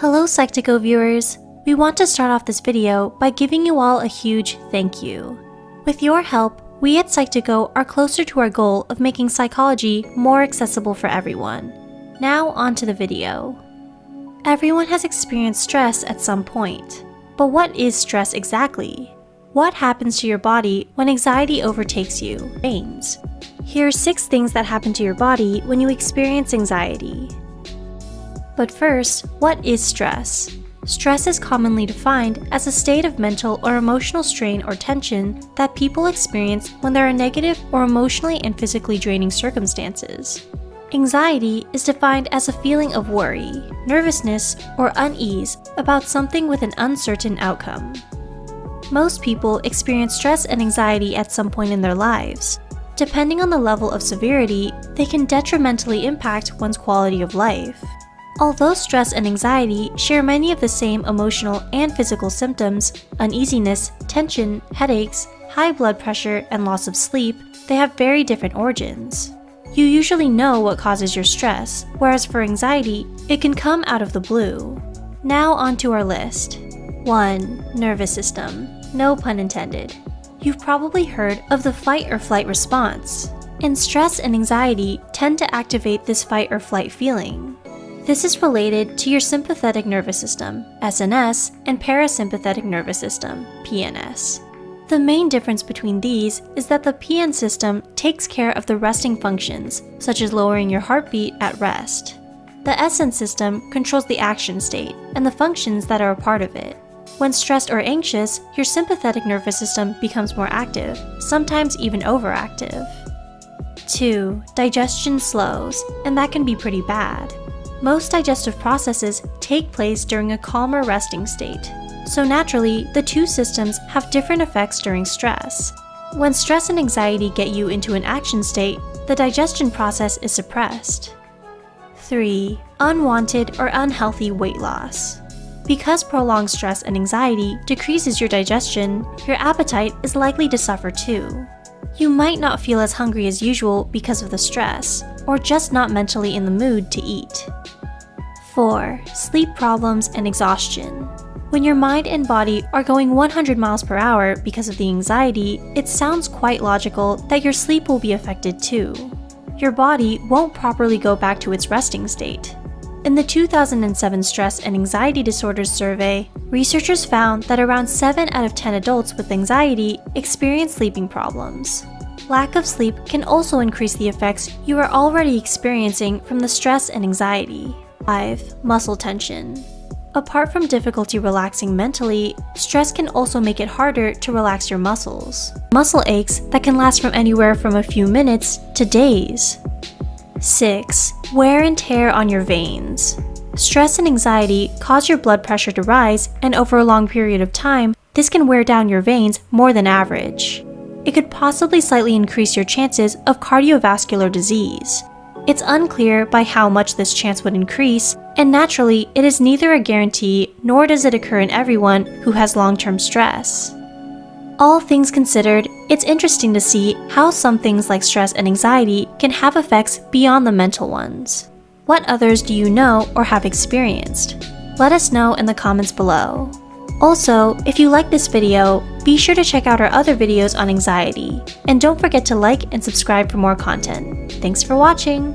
Hello Psych2Go viewers! We want to start off this video by giving you all a huge thank you. With your help, we at Psych2Go are closer to our goal of making psychology more accessible for everyone. Now on to the video. Everyone has experienced stress at some point. But what is stress exactly? What happens to your body when anxiety overtakes you? Names. Here are 6 things that happen to your body when you experience anxiety. But first, what is stress? Stress is commonly defined as a state of mental or emotional strain or tension that people experience when there are negative or emotionally and physically draining circumstances. Anxiety is defined as a feeling of worry, nervousness, or unease about something with an uncertain outcome. Most people experience stress and anxiety at some point in their lives. Depending on the level of severity, they can detrimentally impact one's quality of life. Although stress and anxiety share many of the same emotional and physical symptoms, uneasiness, tension, headaches, high blood pressure, and loss of sleep, they have very different origins. You usually know what causes your stress, whereas for anxiety, it can come out of the blue. Now onto our list. 1. Nervous system. No pun intended. You've probably heard of the fight or flight response, and stress and anxiety tend to activate this fight or flight feeling. This is related to your sympathetic nervous system, SNS, and parasympathetic nervous system, PNS. The main difference between these is that the PN system takes care of the resting functions, such as lowering your heartbeat at rest. The SN system controls the action state and the functions that are a part of it. When stressed or anxious, your sympathetic nervous system becomes more active, sometimes even overactive. 2. Digestion slows, and that can be pretty bad. Most digestive processes take place during a calmer resting state, so naturally, the two systems have different effects during stress. When stress and anxiety get you into an action state, the digestion process is suppressed. 3. Unwanted or unhealthy weight loss. Because prolonged stress and anxiety decreases your digestion, your appetite is likely to suffer too. You might not feel as hungry as usual because of the stress, or just not mentally in the mood to eat. 4. Sleep problems and exhaustion. When your mind and body are going 100 miles per hour because of the anxiety, it sounds quite logical that your sleep will be affected too. Your body won't properly go back to its resting state. In the 2007 Stress and Anxiety Disorders Survey, researchers found that around 7 out of 10 adults with anxiety experience sleeping problems. Lack of sleep can also increase the effects you are already experiencing from the stress and anxiety. 5. Muscle tension. Apart from difficulty relaxing mentally, stress can also make it harder to relax your muscles. Muscle aches that can last from anywhere from a few minutes to days. 6. Wear and tear on your veins. Stress and anxiety cause your blood pressure to rise, and over a long period of time, this can wear down your veins more than average. It could possibly slightly increase your chances of cardiovascular disease. It's unclear by how much this chance would increase, and naturally, it is neither a guarantee nor does it occur in everyone who has long-term stress. All things considered, it's interesting to see how some things like stress and anxiety can have effects beyond the mental ones. What others do you know or have experienced? Let us know in the comments below. Also, if you like this video, be sure to check out our other videos on anxiety, and don't forget to like and subscribe for more content. Thanks for watching!